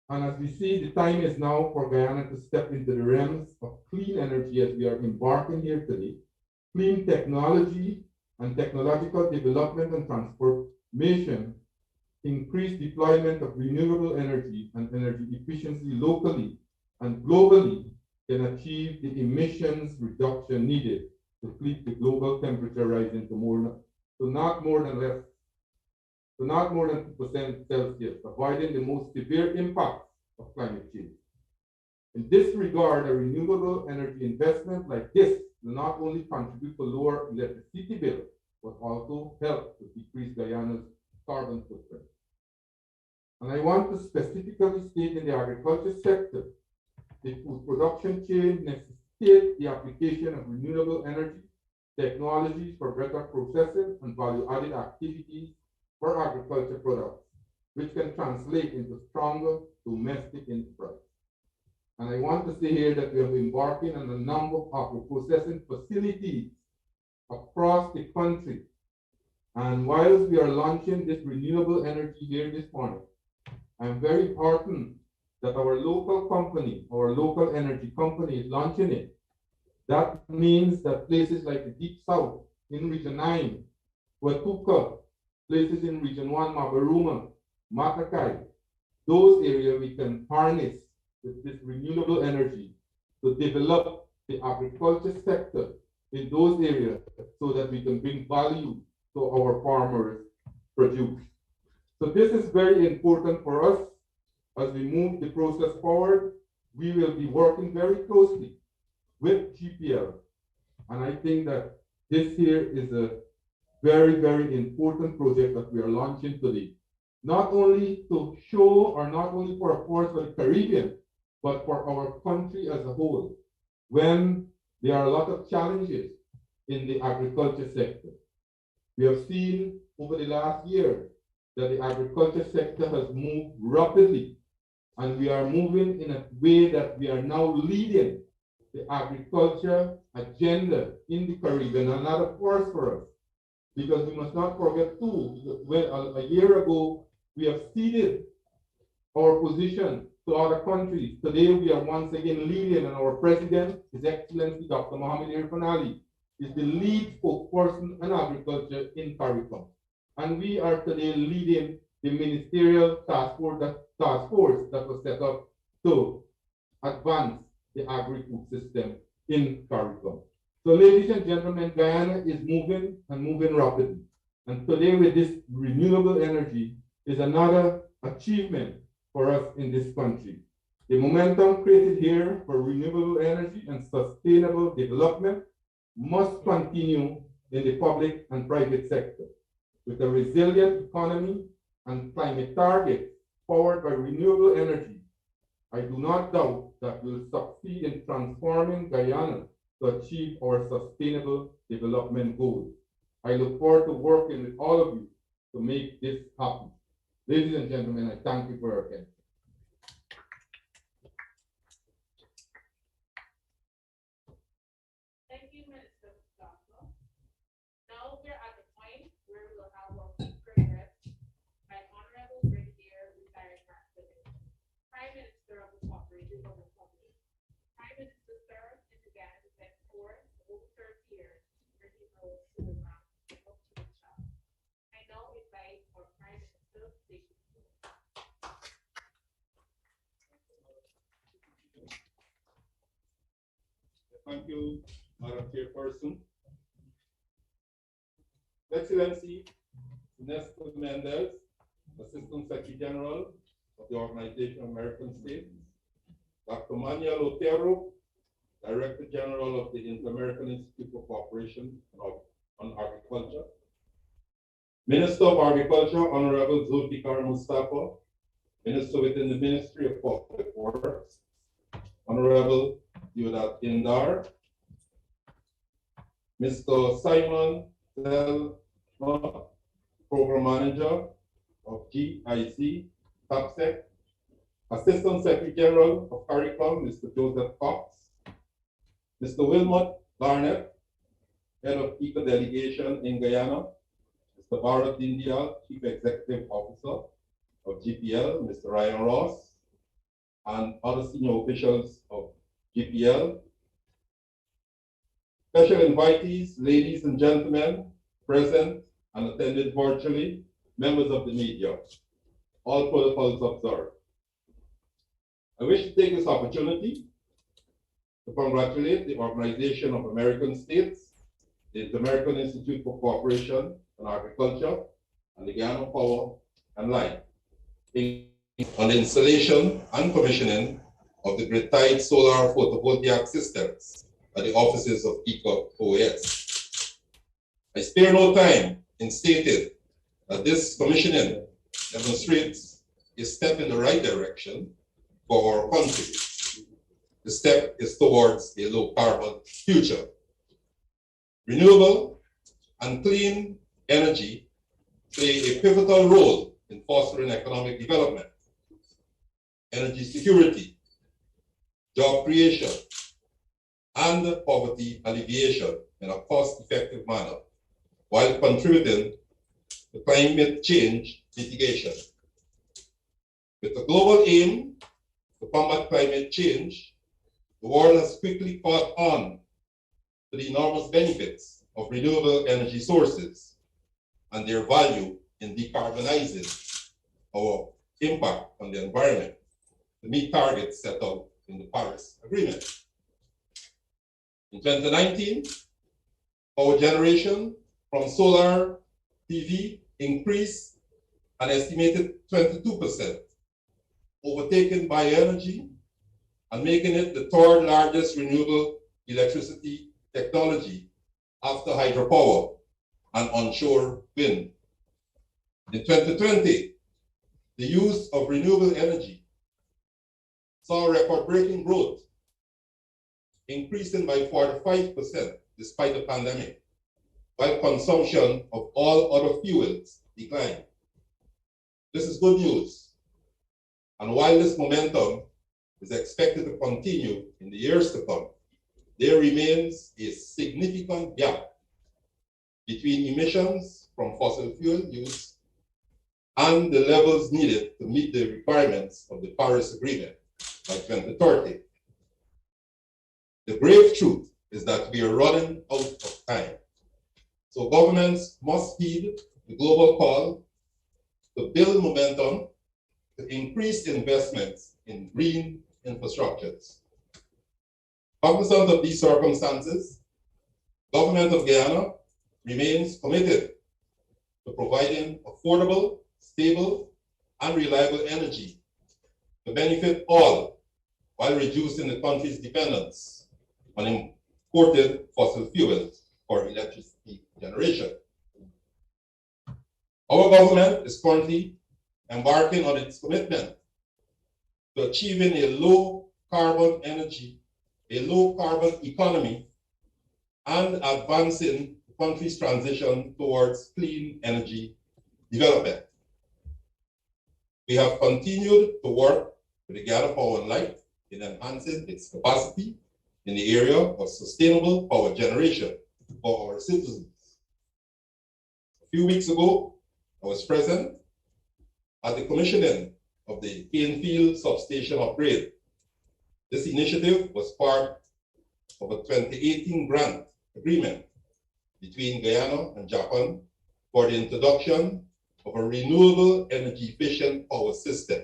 and as we see, the time is now for Guyana to step into the realms of clean energy as we are embarking here today. Clean technology and technological development and transformation, increased deployment of renewable energy and energy efficiency locally and globally can achieve the emissions reduction needed to keep the global temperature rising to not more than 2% Celsius, avoiding the most severe impacts of climate change. In this regard, a renewable energy investment like this will not only contribute to lower electricity bill, but also help to decrease Guyana's carbon footprint. And I want to specifically state in the agriculture sector, the food production chain necessitates the application of renewable energy technologies for better processing and value-added activities for agriculture products, which can translate into stronger domestic enterprise. And I want to say here that we are embarking on a number of agro-processing facilities across the country. And whilst we are launching this renewable energy here this morning, I'm very heartened that our local company, our local energy company is launching it. That means that places like the Deep South in Region 9, Watuka, places in Region 1, Mabaruma, Matakai, those areas we can harness with this renewable energy to develop the agriculture sector in those areas so that we can bring value to our farmers' produce. So this is very important for us as we move the process forward. We will be working very closely with GPL. And I think that this here is a very, very important project that we are launching today. Not only to show, or not only for, of course, for the Caribbean, but for our country as a whole, when there are a lot of challenges in the agriculture sector. We have seen over the last year that the agriculture sector has moved rapidly, and we are moving in a way that we are now leading the agriculture agenda in the Caribbean, another force for us Because we must not forget too, that when a year ago, we have ceded our position to other countries. Today, we are once again leading, and our president, His Excellency Dr. Mohamed Irfan Ali, is the lead spokesperson on agriculture in CARICOM. And we are today leading the ministerial task force that was set up to advance the agri-food system in CARICOM. So ladies and gentlemen, Guyana is moving and moving rapidly. And today with this renewable energy is another achievement for us in this country. The momentum created here for renewable energy and sustainable development must continue in the public and private sector. With a resilient economy and climate targets powered by renewable energy, I do not doubt that we'll succeed in transforming Guyana to achieve our sustainable development goals. I look forward to working with all of you to make this happen. Ladies and gentlemen, I thank you for your attention. Thank you, Minister Mustafa. Now we're at the point where we will have our speaker address by Honorable Brigadier Retired Mark Phillips, Prime Minister of the Cooperative of the Republic. Prime Minister served in the Guyana Defense Force for over 30 years, where he rose to the rank of Chief Chief. I now invite our Prime Minister to take the floor. Thank you, Madam Chairperson. Excellency, Nestor Mendez, Assistant Secretary General of the Organization of American States, Dr. Manuel Otero, Director General of the Inter-American Institute for Cooperation on Agriculture, Minister of Agriculture, Honorable Zulfikar Mustafa, Minister within the Ministry of Public Works, Honorable Yudat Indar, Mr. Simon Zelma, Program Manager of GIC, TAPSEC, Assistant Secretary General of CARICOM, Mr. Joseph Cox, Mr. Wilmot Barnett, Head of IICA Delegation in Guyana, Mr. Bharat Dindyal, Chief Executive Officer of GPL, Mr. Ryan Ross, and other senior officials of GPL. Special invitees, ladies and gentlemen, present and attended virtually, members of the media, all protocols observed. I wish to take this opportunity to congratulate the Organization of American States, the Inter-American Institute for Cooperation on Agriculture, and the Guyana Power and Light on the installation and commissioning of the grid-tied solar photovoltaic systems at the offices of IICA OAS. I spare no time in stating that this commissioning demonstrates a step in the right direction for our country. The step is towards a low-carbon future. Renewable and clean energy play a pivotal role in fostering economic development, energy security, job creation, and poverty alleviation in a cost-effective manner, while contributing to climate change mitigation. With the global aim to combat climate change, the world has quickly caught on to the enormous benefits of renewable energy sources and their value in decarbonizing our impact on the environment to meet targets set out in the Paris Agreement. In 2019, power generation from solar PV increased an estimated 22%, overtaken by energy and making it the third largest renewable electricity technology after hydropower and onshore wind. In 2020, the use of renewable energy saw record-breaking growth, increasing by 45% despite the pandemic, while consumption of all other fuels declined. This is good news. And while this momentum is expected to continue in the years to come, there remains a significant gap between emissions from fossil fuel use and the levels needed to meet the requirements of the Paris Agreement by 2030. The grave truth is that we are running out of time. So governments must heed the global call to build momentum to increase investments in green infrastructures. Cognizant of these circumstances, Government of Guyana remains committed to providing affordable, stable, and reliable energy to benefit all while reducing the country's dependence on imported fossil fuels for electricity generation. Our government is currently embarking on its commitment to achieving a low carbon energy, a low carbon economy, and advancing the country's transition towards clean energy development. We have continued to work with the Guyana Power and Light in enhancing its capacity in the area of sustainable power generation for our citizens. A few weeks ago, I was present at the commissioning of the Canefield substation upgrade. This initiative was part of a 2018 grant agreement between Guyana and Japan for the introduction of a renewable energy efficient power system.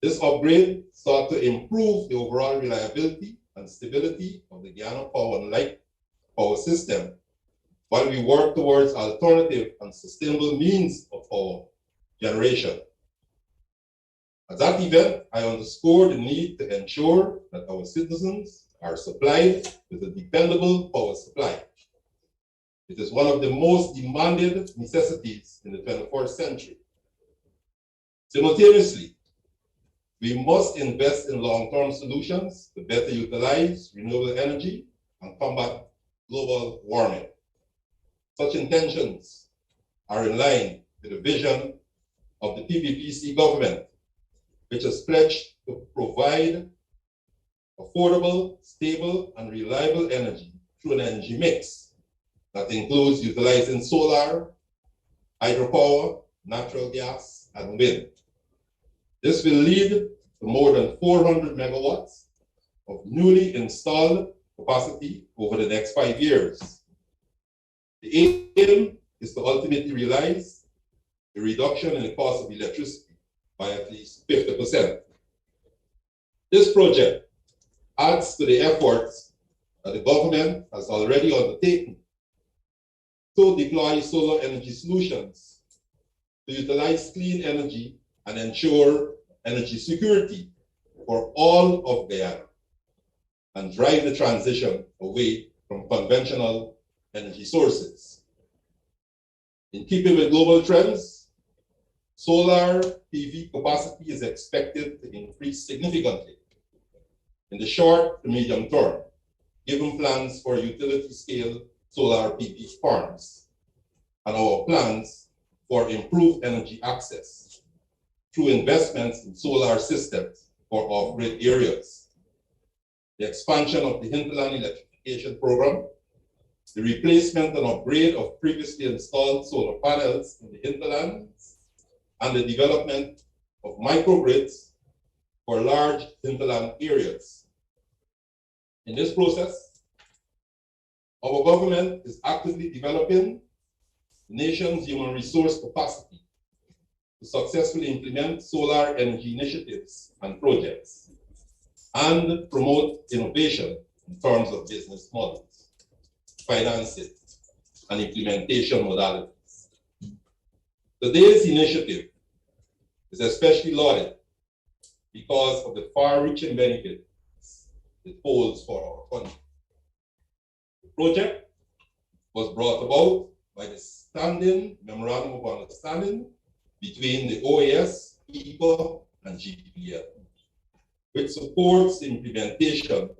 This upgrade sought to improve the overall reliability and stability of the Guyana Power and Light power system while we work towards alternative and sustainable means of power generation. At that event, I underscored the need to ensure that our citizens are supplied with a dependable power supply. It is one of the most demanded necessities in the 21st century. Simultaneously, we must invest in long-term solutions to better utilize renewable energy and combat global warming. Such intentions are in line with the vision of the PVPC government, which has pledged to provide affordable, stable, and reliable energy through an energy mix that includes utilizing solar, hydropower, natural gas, and wind. This will lead to more than 400 megawatts of newly installed capacity over the next 5 years. The aim is to ultimately realize a reduction in the cost of electricity by at least 50%. This project adds to the efforts that the government has already undertaken to deploy solar energy solutions, to utilize clean energy and ensure energy security for all of Guyana, and drive the transition away from conventional energy sources. In keeping with global trends, solar PV capacity is expected to increase significantly in the short to medium term, given plans for utility-scale solar PV farms and our plans for improved energy access through investments in solar systems for off-grid areas, the expansion of the hinterland electrification program, the replacement and upgrade of previously installed solar panels in the hinterlands, and the development of microgrids for large hinterland areas. In this process, our government is actively developing the nation's human resource capacity to successfully implement solar energy initiatives and projects and promote innovation in terms of business models, financing, and implementation modalities. Today's initiative is especially lauded because of the far-reaching benefits it holds for our country. The project was brought about by the standing memorandum of understanding between the OAS, IICA, and GPL, which supports the implementation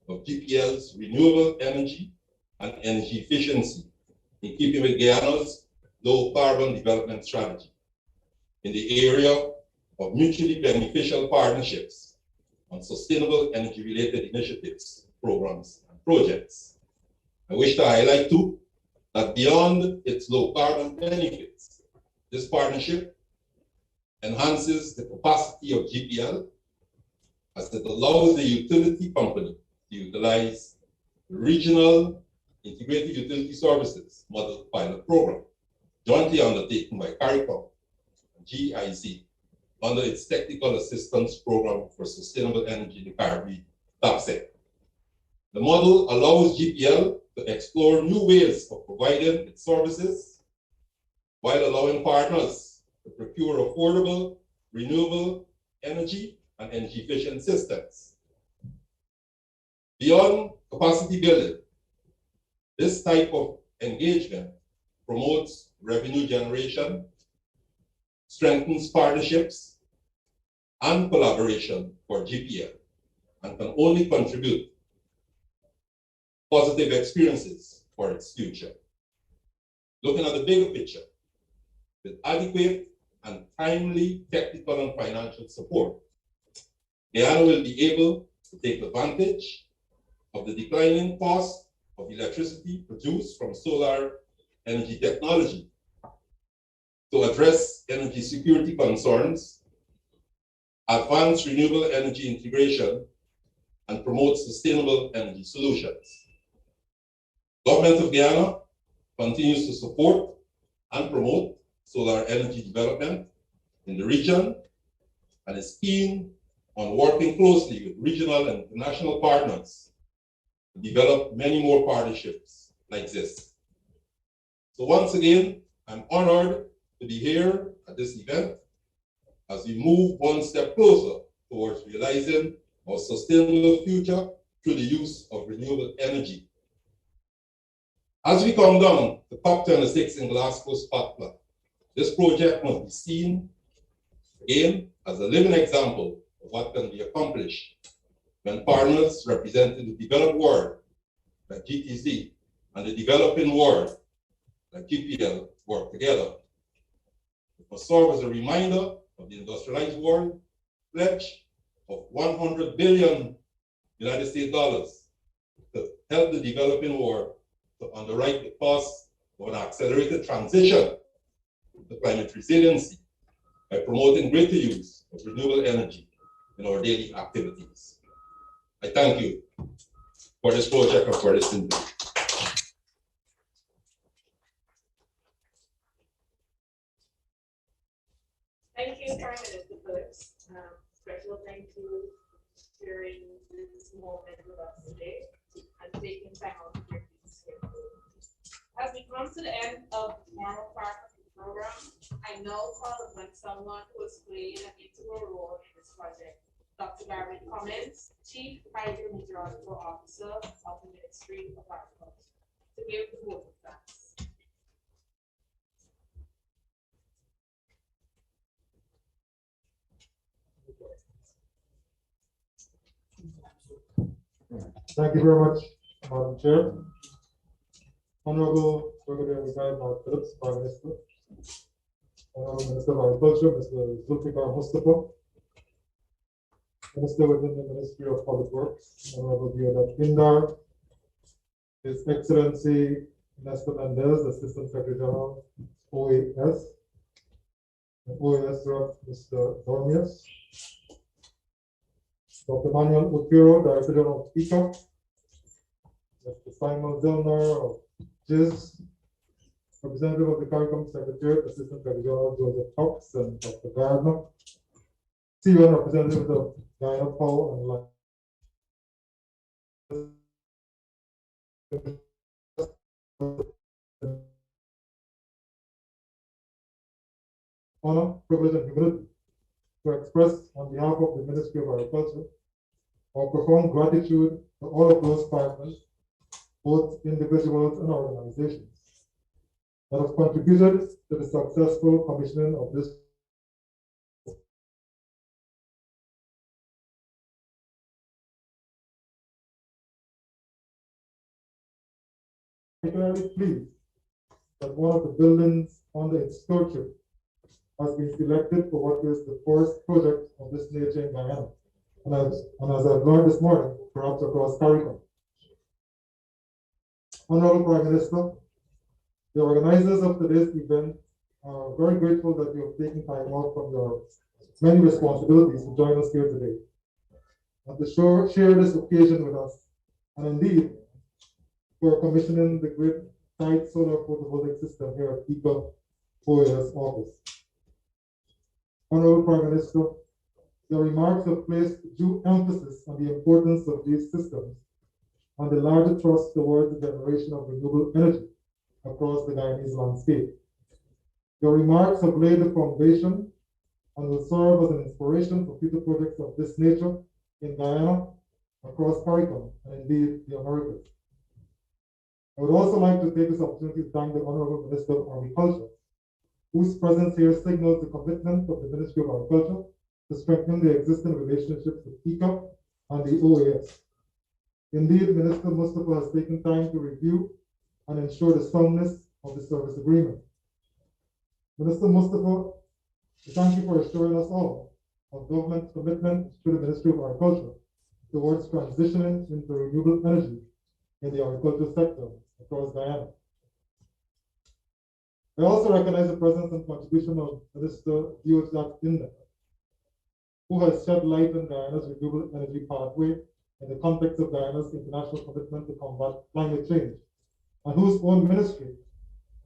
of GPL's renewable energy and energy efficiency in keeping with Guyana's low carbon development strategy in the area of mutually beneficial partnerships on sustainable energy related initiatives, programs, and projects. I wish to highlight too that beyond its low carbon benefits, this partnership enhances the capacity of GPL as it allows the utility company to utilize the regional integrated utility services model pilot program jointly undertaken by CARICOM and GIC under its Technical Assistance Program for Sustainable Energy in the Caribbean, TAPSEC. The model allows GPL to explore new ways of providing its services while allowing partners to procure affordable, renewable energy and energy efficient systems. Beyond capacity building, this type of engagement promotes revenue generation, strengthens partnerships and collaboration for GPL, and can only contribute positive experiences for its future. Looking at the bigger picture, with adequate and timely technical and financial support, Guyana will be able to take advantage of the declining cost of electricity produced from solar energy technology to address energy security concerns, advance renewable energy integration, and promote sustainable energy solutions. Government of Guyana continues to support and promote solar energy development in the region and is keen on working closely with regional and international partners to develop many more partnerships like this. So once again, I'm honored to be here at this event as we move one step closer towards realizing our sustainable future through the use of renewable energy. As we come down to COP26 in Glasgow, Scotland, this project must be seen again as a living example of what can be accomplished when partners representing the developed world, like GTC, and the developing world, like GPL, work together. It must serve as a reminder of the industrialized world pledge of $100 billion United States dollars to help the developing world to underwrite the cost of an accelerated transition to climate resiliency by promoting greater use of renewable energy in our daily activities. I thank you for this project and for this interview. Thank you, Prime Minister Phillips. Special thank you during this moment with us today and taking time out to bring this here. As we come to the end of the formal part of the program, I now call upon someone who is playing an integral role in this project, Dr. Gary Cummins, Chief Hydrometeorological Officer of the Ministry of Agriculture, to give the vote of thanks. Thank you very much, Madam Chair. Honorable Brigadier Retired Mark Phillips, Prime Minister. Honorable Minister of Agriculture, Mr. Zulfikar Mustafa. Minister within the Ministry of Public Works, Honorable Deodat Pindar. His Excellency Nestor Mendez, Assistant Secretary General, OAS. And OAS Rep, Mr. Dormius. Dr. Manuel Utiro, Director General of IICA. Mr. Simon Zellner of GIS. Representative of the CARICOM Secretariat, Assistant Secretary General Joseph Cox and Dr. Gardner. CEO and representatives of Guyana Power and Light. Honor, privilege, and humility to express on behalf of the Ministry of Agriculture our profound gratitude to all of those partners, both individuals and organizations, that have contributed to the successful commissioning of this. I'm particularly pleased that one of the buildings under its stewardship has been selected for what is the first project of this nature in Guyana. And as I've learned this morning, perhaps across CARICOM. Honorable Prime Minister, The organizers of today's event are very grateful that you have taken time off from your many responsibilities to join us here today and to share this occasion with us, and indeed for commissioning the grid-tied solar photovoltaic system here at IICA OAS office. Honorable Prime Minister, your remarks have placed due emphasis on the importance of these systems and the larger thrust towards the generation of renewable energy across the Guyanese landscape. Your remarks have laid the foundation and will serve as an inspiration for future projects of this nature in Guyana, across CARICOM, and indeed the Americas. I would also like to take this opportunity to thank the Honorable Minister of Agriculture, whose presence here signals the commitment of the Ministry of Agriculture to strengthen the existing relationships with IICA and the OAS. Indeed, Minister Mustafa has taken time to review and ensure the soundness of the service agreement. Minister Mustafa, thank you for assuring us all of government's commitment to the Ministry of Agriculture towards transitioning into renewable energy in the agricultural sector across Guyana. I also recognize the presence and contribution of Minister Diojat Inda, who has shed light on Guyana's renewable energy pathway in the context of Guyana's international commitment to combat climate change, and whose own ministry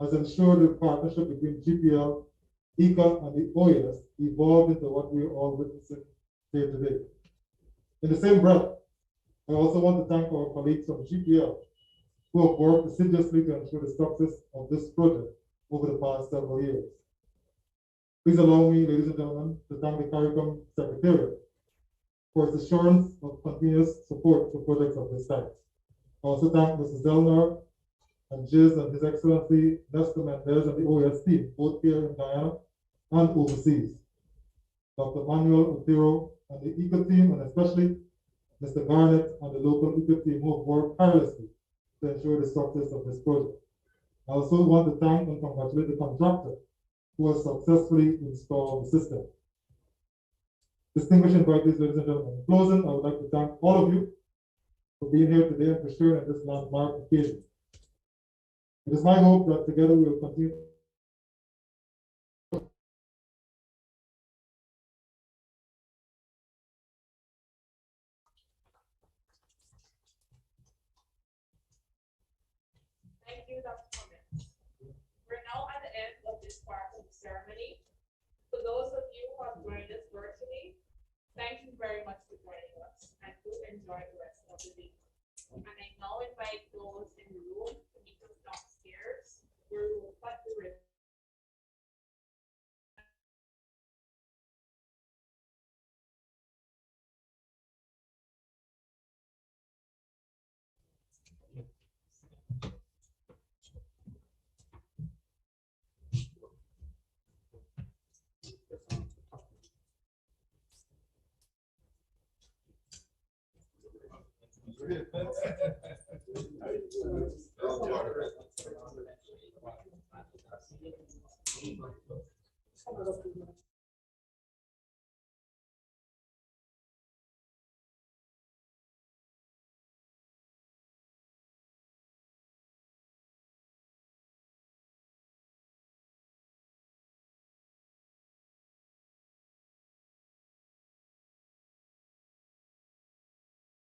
has ensured the partnership between GPL, IICA, and the OAS evolved into what we are all witnessing here today. In the same breath, I also want to thank our colleagues from GPL who have worked assiduously to ensure the success of this project over the past several years. Please allow me, ladies and gentlemen, to thank the CARICOM Secretariat for its assurance of continuous support for projects of this type. I also thank Mr. Zellner and Jiz and His Excellency Nestor Mendez and the OAS team, both here in Guyana and overseas. Dr. Manuel Otero and the IICA team, and especially Mr. Garnett and the local IICA team who have worked tirelessly to ensure the success of this project. I also want to thank and congratulate the contractor who has successfully installed the system. Distinguished invitees, ladies and gentlemen, in closing, I would like to thank all of you for being here today and for sharing this landmark occasion. It is my hope that together we will continue Thank you, Dr. Cummins. We're now at the end of this part of the ceremony. For those of you who have joined us virtually, thank you very much for joining us and do enjoy the rest of the day. And I now invite those in the room to meet us downstairs where we will cut the ribbon. Great.